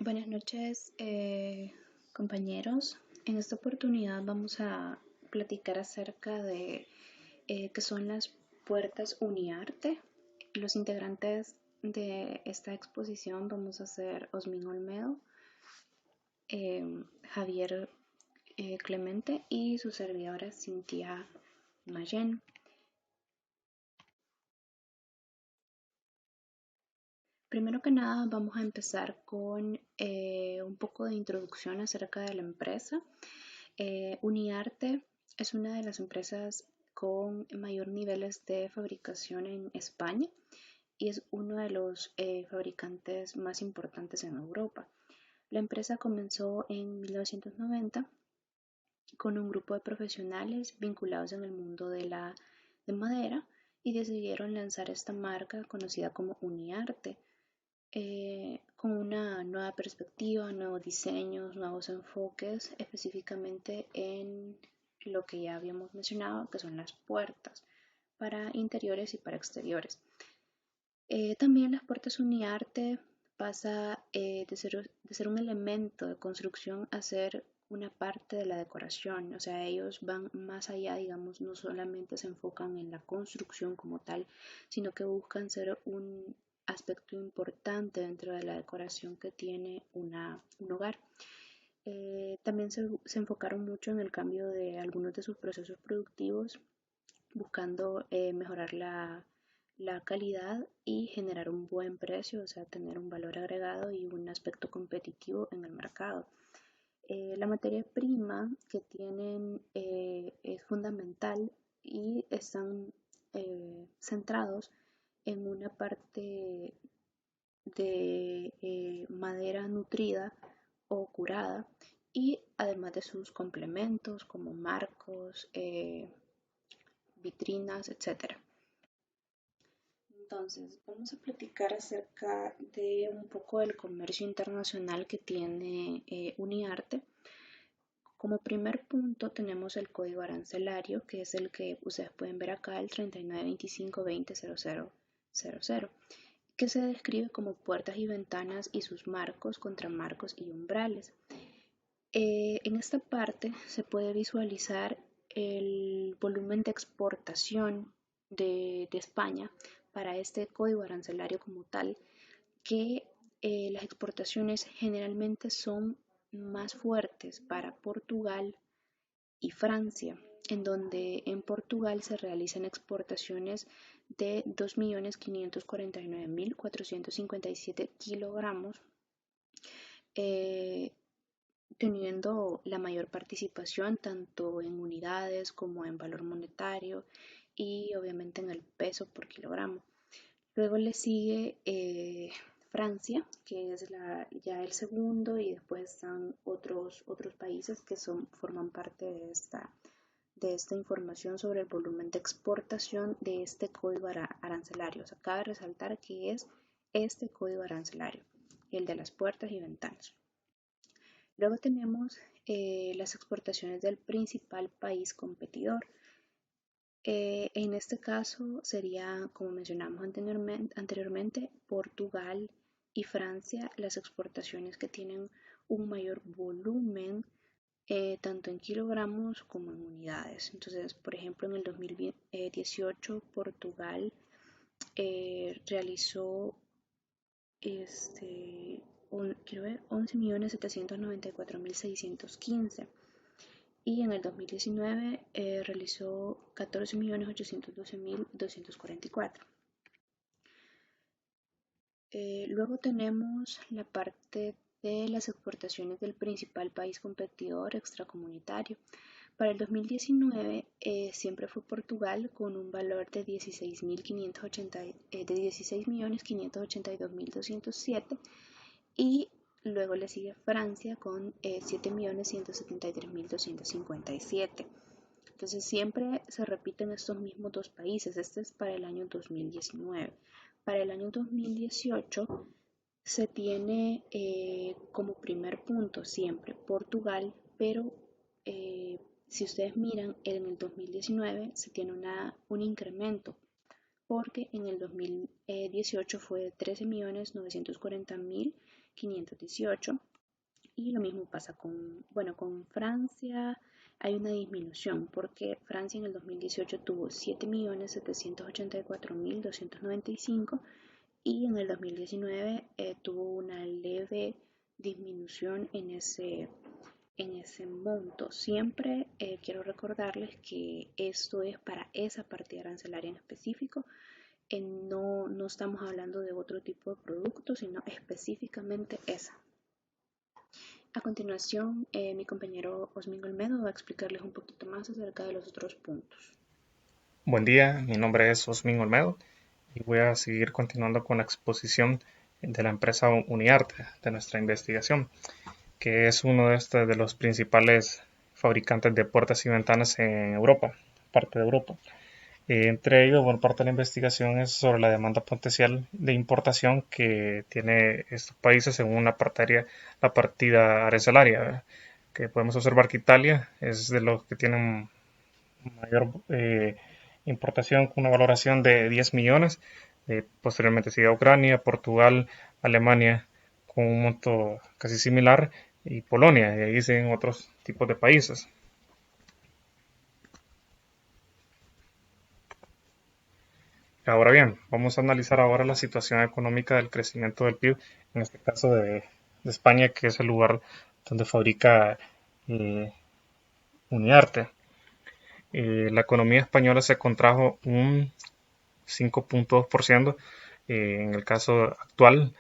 Buenas noches, compañeros. En esta oportunidad vamos a platicar acerca de qué son las puertas Uniarte. Los integrantes de esta exposición vamos a ser Osmin Olmedo, Javier Clemente y su servidora Cintia Mayen. Primero que nada vamos a empezar con un poco de introducción acerca de la empresa. Uniarte es una de las empresas con mayor niveles de fabricación en España y es uno de los fabricantes más importantes en Europa. La empresa comenzó en 1990 con un grupo de profesionales vinculados en el mundo de madera y decidieron lanzar esta marca conocida como Uniarte, con una nueva perspectiva, nuevos diseños, nuevos enfoques, específicamente en lo que ya habíamos mencionado, que son las puertas para interiores y para exteriores. También las puertas Uniarte pasa de ser un elemento de construcción a ser una parte de la decoración, o sea, ellos van más allá, digamos, no solamente se enfocan en la construcción como tal, sino que buscan ser un aspecto importante dentro de la decoración que tiene un hogar. También se enfocaron mucho en el cambio de algunos de sus procesos productivos, buscando mejorar la calidad y generar un buen precio, o sea, tener un valor agregado y un aspecto competitivo en el mercado. La materia prima que tienen es fundamental y están centrados en una parte de madera nutrida o curada y además de sus complementos como marcos, vitrinas, etcétera. Entonces, vamos a platicar acerca de un poco del comercio internacional que tiene Uniarte. Como primer punto tenemos el código arancelario, que es el que ustedes pueden ver acá, el 3925200000, que se describe como puertas y ventanas y sus marcos, contramarcos y umbrales. En esta parte se puede visualizar el volumen de exportación de España para este código arancelario como tal, que las exportaciones generalmente son más fuertes para Portugal y Francia, en donde en Portugal se realizan exportaciones de 2.549.457 kilogramos, eh, teniendo la mayor participación tanto en unidades como en valor monetario y obviamente en el peso por kilogramo. Luego le sigue Francia, que es ya el segundo, y después están otros países que forman parte de esta información sobre el volumen de exportación de este código arancelario. O sea, cabe resaltar que es este código arancelario, el de las puertas y ventanas. Luego tenemos las exportaciones del principal país competidor. En este caso sería, como mencionamos anteriormente, Portugal y Francia, las exportaciones que tienen un mayor volumen, tanto en kilogramos como en unidades. Entonces, por ejemplo, en el 2018 Portugal realizó quiero ver, 11.794.615 y en el 2019 realizó 14.812.244. Luego tenemos la parte de las exportaciones del principal país competidor extracomunitario. Para el 2019 siempre fue Portugal con un valor de 16.582.207 y luego le sigue Francia con 7.173.257. Entonces siempre se repiten estos mismos dos países. Este es para el año 2019. Para el año 2018 se tiene como primer punto siempre Portugal, pero si ustedes miran en el 2019 se tiene un incremento porque en el 2018 fue de 13.940.500 518. Y lo mismo pasa con Francia. Hay una disminución porque Francia en el 2018 tuvo 7.784.295 y en el 2019 tuvo una leve disminución en ese monto. Siempre quiero recordarles que esto es para esa partida arancelaria en específico. No estamos hablando de otro tipo de productos, sino específicamente esa. A continuación, mi compañero Osmin Olmedo va a explicarles un poquito más acerca de los otros puntos. Buen día, mi nombre es Osmin Olmedo y voy a seguir continuando con la exposición de la empresa Uniarte de nuestra investigación, que es uno de los principales fabricantes de puertas y ventanas en Europa, parte de Europa. Entre ellos, bueno, parte de la investigación es sobre la demanda potencial de importación que tiene estos países según la partida arancelaria, ¿verdad? Que podemos observar que Italia es de los que tienen mayor importación con una valoración de 10 millones. Posteriormente sigue Ucrania, Portugal, Alemania con un monto casi similar y Polonia, y ahí siguen otros tipos de países. Ahora bien, vamos a analizar ahora la situación económica del crecimiento del PIB, en este caso de España, que es el lugar donde fabrica eh, Uniarte. La economía española se contrajo un 5.2% en el caso actual,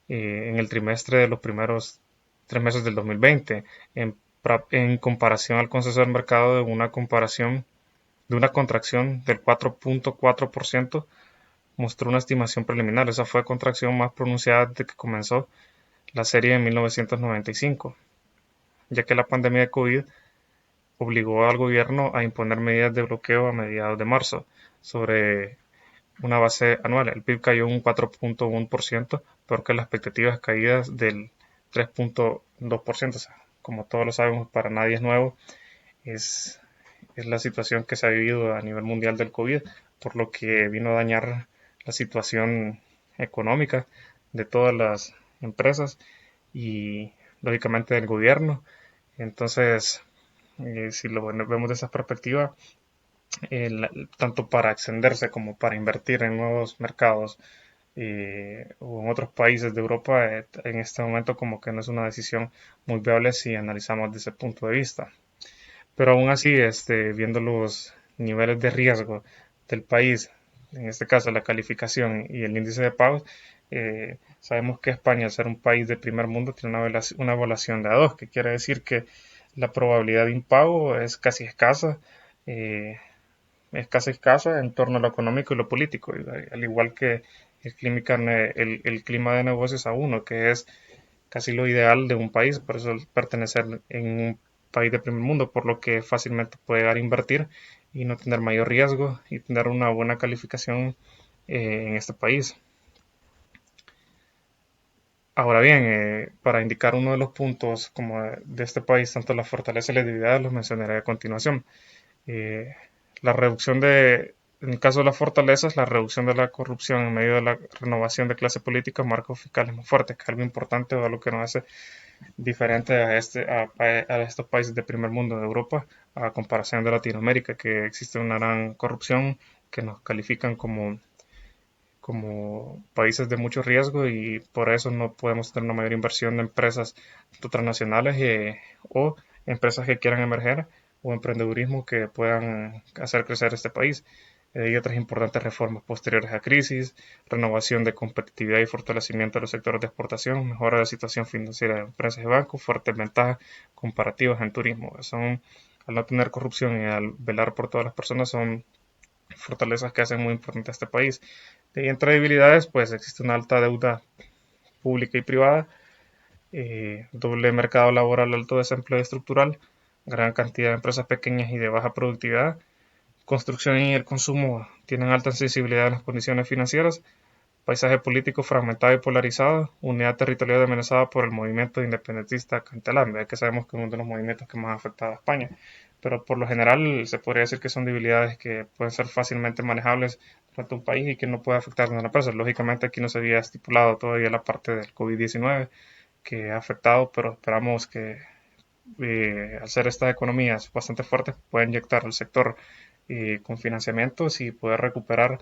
en el trimestre de los primeros 3 meses del 2020, en comparación al consenso del mercado de una contracción del 4.4%, mostró una estimación preliminar. Esa fue la contracción más pronunciada desde que comenzó la serie en 1995, ya que la pandemia de COVID obligó al gobierno a imponer medidas de bloqueo a mediados de marzo sobre una base anual. El PIB cayó un 4.1%, peor que las expectativas caídas del 3.2%. O sea, como todos lo sabemos, para nadie es nuevo. Es, es la situación que se ha vivido a nivel mundial del COVID, por lo que vino a dañar la situación económica de todas las empresas y lógicamente del gobierno. Entonces, si lo vemos de esa perspectiva, tanto para extenderse como para invertir en nuevos mercados o en otros países de Europa, en este momento como que no es una decisión muy viable si analizamos desde ese punto de vista. Pero aún así, viendo los niveles de riesgo del país, en este caso la calificación y el índice de pagos, sabemos que España, al ser un país de primer mundo, tiene una evaluación de A2, que quiere decir que la probabilidad de impago es casi escasa, eh, escasa en torno a lo económico y lo político, al igual que el clima de negocios a uno, que es casi lo ideal de un país, por eso pertenecer en un país de primer mundo, por lo que fácilmente puede llegar a invertir y no tener mayor riesgo y tener una buena calificación en este país. Ahora bien, para indicar uno de los puntos como de este país, tanto la fortaleza y la debilidad, los mencionaré a continuación. Eh, la reducción en el caso de las fortalezas, la reducción de la corrupción en medio de la renovación de clase política, marcos fiscales muy fuertes, que es algo importante o algo que nos hace diferente a estos países de primer mundo de Europa, a comparación de Latinoamérica, que existe una gran corrupción que nos califican como países de mucho riesgo y por eso no podemos tener una mayor inversión de empresas transnacionales o empresas que quieran emerger o emprendedurismo que puedan hacer crecer este país. Y otras importantes reformas posteriores a crisis, renovación de competitividad y fortalecimiento de los sectores de exportación, mejora de la situación financiera de empresas y bancos, fuertes ventajas comparativas en turismo. Al no tener corrupción y al velar por todas las personas, son fortalezas que hacen muy importante a este país. Y entre debilidades, pues existe una alta deuda pública y privada, doble mercado laboral, alto desempleo estructural, gran cantidad de empresas pequeñas y de baja productividad, construcción y el consumo tienen alta sensibilidad en las condiciones financieras, paisaje político fragmentado y polarizado, unidad territorial amenazada por el movimiento independentista catalán, que sabemos que es uno de los movimientos que más ha afectado a España. Pero por lo general se podría decir que son debilidades que pueden ser fácilmente manejables durante un país y que no puede afectar a una empresa. Lógicamente aquí no se había estipulado todavía la parte del COVID-19 que ha afectado, pero esperamos que al ser estas economías bastante fuertes pueda inyectar al sector con financiamientos y poder recuperar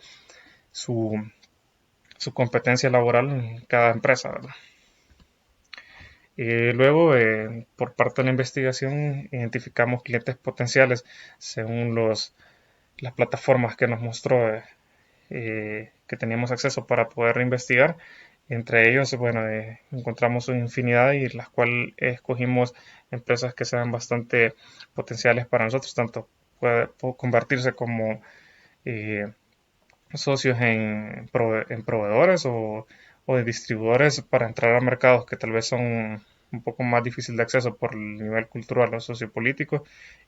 su, su competencia laboral en cada empresa, ¿verdad? Luego, por parte de la investigación, identificamos clientes potenciales según las plataformas que nos mostró que teníamos acceso para poder investigar. Entre ellos, bueno, encontramos una infinidad y las cuales escogimos empresas que sean bastante potenciales para nosotros, tanto puede convertirse como eh, socios en proveedores o de distribuidores para entrar a mercados que tal vez son un poco más difícil de acceso por el nivel cultural o sociopolítico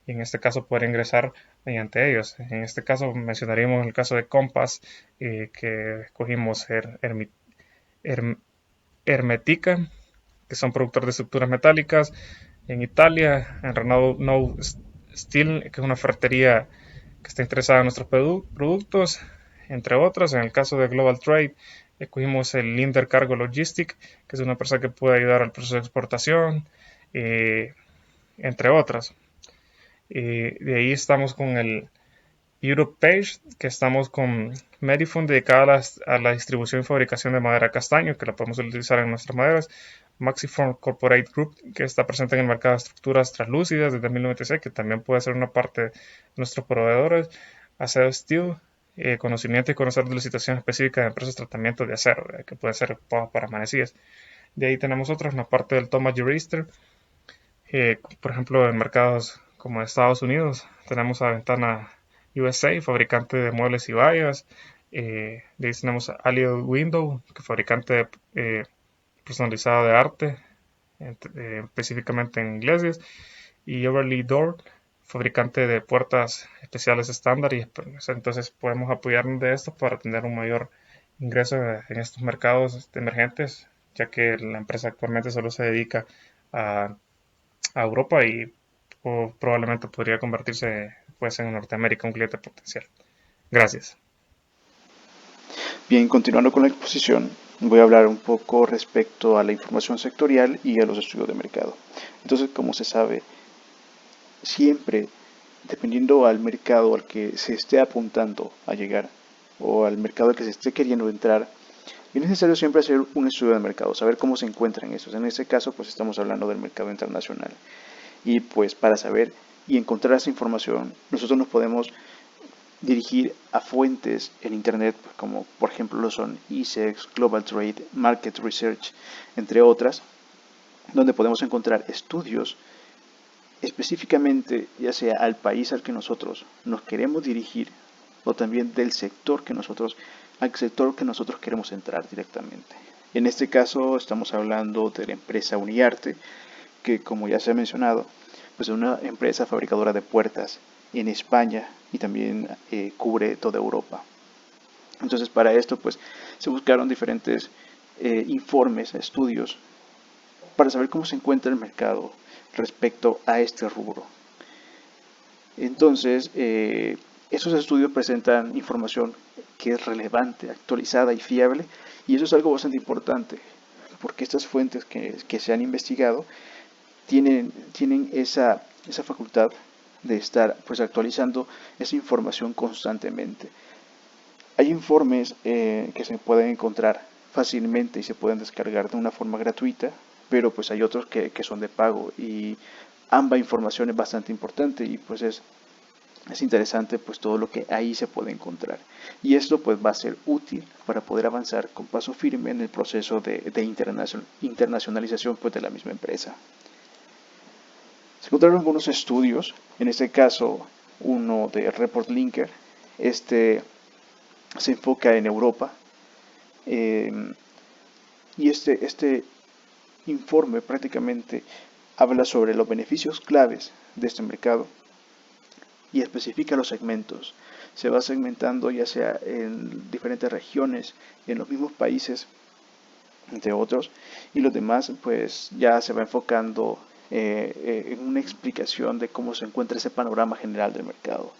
y en este caso poder ingresar mediante ellos. En este caso mencionaríamos el caso de Compass que escogimos Her- Hermetica, que son productores de estructuras metálicas en Italia, en Renault No Steel, que es una ferretería que está interesada en nuestros productos, entre otras. En el caso de Global Trade, escogimos el Linder Cargo Logistic, que es una empresa que puede ayudar al proceso de exportación, eh, entre otras. De ahí estamos con el Europe Page, que estamos con Medifund dedicada a la distribución y fabricación de madera castaño, que la podemos utilizar en nuestras maderas. Maxiform Corporate Group, que está presente en el mercado de estructuras translúcidas desde 1996, que también puede ser una parte de nuestros proveedores. Acero Steel, conocimiento y conocer de la situación específica de empresas de tratamiento de acero, que puede ser para manecillas. De ahí tenemos otras, la parte del Thomas Register, por ejemplo, en mercados como Estados Unidos, tenemos a Ventana USA, fabricante de muebles y vallas. De ahí tenemos a Allied Window, que es fabricante personalizado de arte, específicamente en iglesias. Y Everly Door, fabricante de puertas especiales estándar. Y entonces podemos apoyarnos de esto para tener un mayor ingreso en estos mercados emergentes, ya que la empresa actualmente solo se dedica a Europa y probablemente podría convertirse pues en Norteamérica un cliente potencial. Gracias. Bien, continuando con la exposición, voy a hablar un poco respecto a la información sectorial y a los estudios de mercado. Entonces, como se sabe, siempre, dependiendo al mercado al que se esté apuntando a llegar o al mercado al que se esté queriendo entrar, es necesario siempre hacer un estudio de mercado, saber cómo se encuentran estos. En este caso, pues estamos hablando del mercado internacional. Y pues para saber y encontrar esa información, nosotros nos podemos dirigir a fuentes en Internet, como por ejemplo lo son ISEX, Global Trade, Market Research, entre otras, donde podemos encontrar estudios específicamente ya sea al país al que nosotros nos queremos dirigir o también al sector que nosotros queremos entrar directamente. En este caso estamos hablando de la empresa Uniarte, que como ya se ha mencionado, pues es una empresa fabricadora de puertas en España y también cubre toda Europa. Entonces para esto pues se buscaron diferentes informes, estudios, para saber cómo se encuentra el mercado respecto a este rubro. Entonces, esos estudios presentan información que es relevante, actualizada y fiable, y eso es algo bastante importante, porque estas fuentes que se han investigado tienen esa facultad de estar pues actualizando esa información constantemente. Hay informes que se pueden encontrar fácilmente y se pueden descargar de una forma gratuita, pero pues hay otros que son de pago y ambas información es bastante importante y pues es interesante pues todo lo que ahí se puede encontrar. Y esto pues va a ser útil para poder avanzar con paso firme en el proceso de internacionalización pues de la misma empresa. Se encontraron algunos estudios, en este caso uno de Report Linker, este se enfoca en Europa eh, y este informe prácticamente habla sobre los beneficios claves de este mercado y especifica los segmentos. Se va segmentando ya sea en diferentes regiones, en los mismos países, entre otros, y los demás pues ya se va enfocando en una explicación de cómo se encuentra ese panorama general del mercado.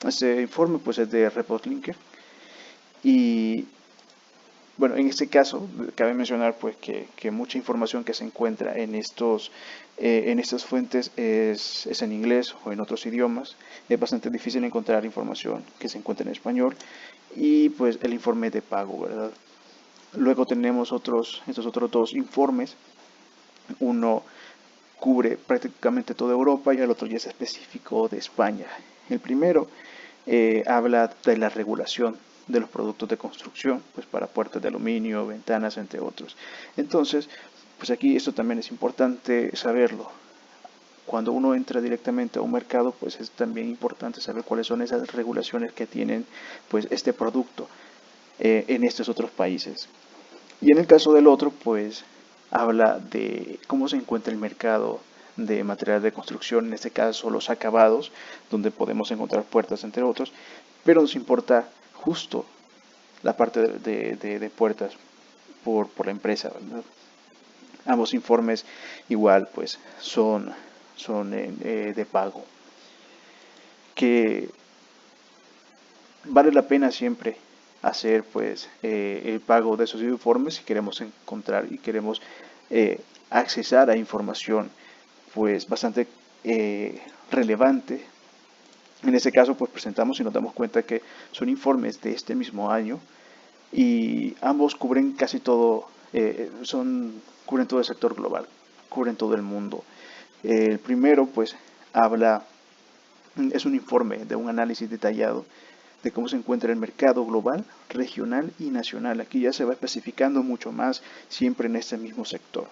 Este informe pues es de Report Linker y Bueno, en este caso, cabe mencionar pues que mucha información que se encuentra en estas fuentes es en inglés o en otros idiomas. Es bastante difícil encontrar información que se encuentre en español y pues el informe de pago, ¿verdad? Luego tenemos estos otros dos informes. Uno cubre prácticamente toda Europa y el otro ya es específico de España. El primero habla de la regulación de los productos de construcción, pues para puertas de aluminio, ventanas, entre otros. Entonces, pues aquí esto también es importante saberlo. Cuando uno entra directamente a un mercado, pues es también importante saber cuáles son esas regulaciones que tienen pues este producto en estos otros países. Y en el caso del otro, pues habla de cómo se encuentra el mercado de material de construcción, en este caso los acabados, donde podemos encontrar puertas, entre otros, pero nos importa justo la parte de puertas por la empresa, ¿verdad? Ambos informes igual pues son de pago, que vale la pena siempre hacer pues el pago de esos informes si queremos encontrar y queremos accesar a información pues bastante relevante. En este caso pues presentamos y nos damos cuenta que son informes de este mismo año y ambos cubren casi todo, cubren todo el sector global, cubren todo el mundo. El primero pues es un informe de un análisis detallado de cómo se encuentra el mercado global, regional y nacional. Aquí ya se va especificando mucho más siempre en este mismo sector.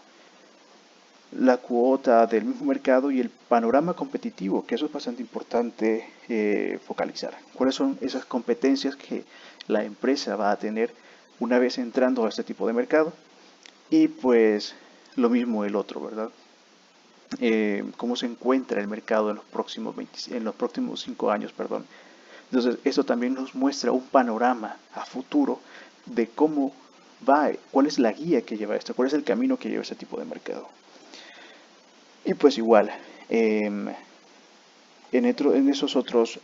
La cuota del mismo mercado y el panorama competitivo, que eso es bastante importante focalizar. ¿Cuáles son esas competencias que la empresa va a tener una vez entrando a este tipo de mercado? Y pues lo mismo el otro, ¿verdad? Cómo se encuentra el mercado en los próximos 5 años, perdón. Entonces, esto también nos muestra un panorama a futuro de cómo va, cuál es la guía que lleva esto, cuál es el camino que lleva este tipo de mercado. Y pues igual, en esos otros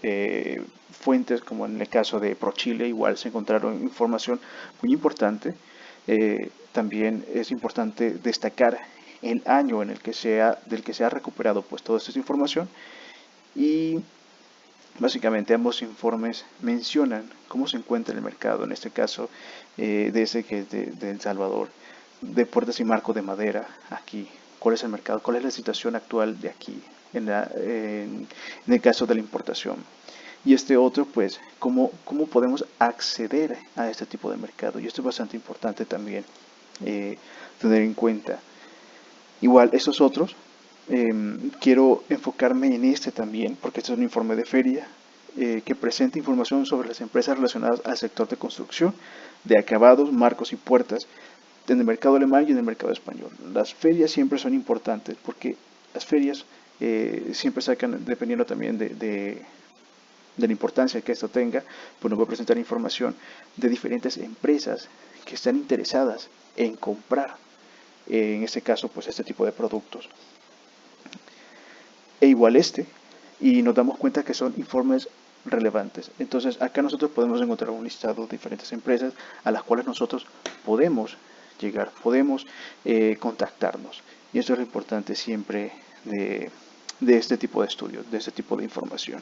fuentes, como en el caso de ProChile, igual se encontraron información muy importante. También es importante destacar el año en el que del que se ha recuperado pues toda esta información y básicamente ambos informes mencionan cómo se encuentra el mercado, en este caso de ese que es de El Salvador, de puertas y marcos de madera aquí. ¿Cuál es el mercado? ¿Cuál es la situación actual de aquí en el caso de la importación? Y este otro, pues, cómo podemos acceder a este tipo de mercado. Y esto es bastante importante también tener en cuenta. Igual, estos otros, quiero enfocarme en este también, porque este es un informe de feria que presenta información sobre las empresas relacionadas al sector de construcción, de acabados, marcos y puertas, en el mercado alemán y en el mercado español. Las ferias siempre son importantes porque las ferias siempre sacan, dependiendo también de la importancia que esto tenga, pues nos va a presentar información de diferentes empresas que están interesadas en comprar en este caso pues este tipo de productos e igual y nos damos cuenta que son informes relevantes. Entonces acá nosotros podemos encontrar un listado de diferentes empresas a las cuales nosotros podemos llegar, podemos contactarnos, y eso es lo importante siempre de este tipo de estudios, de este tipo de información.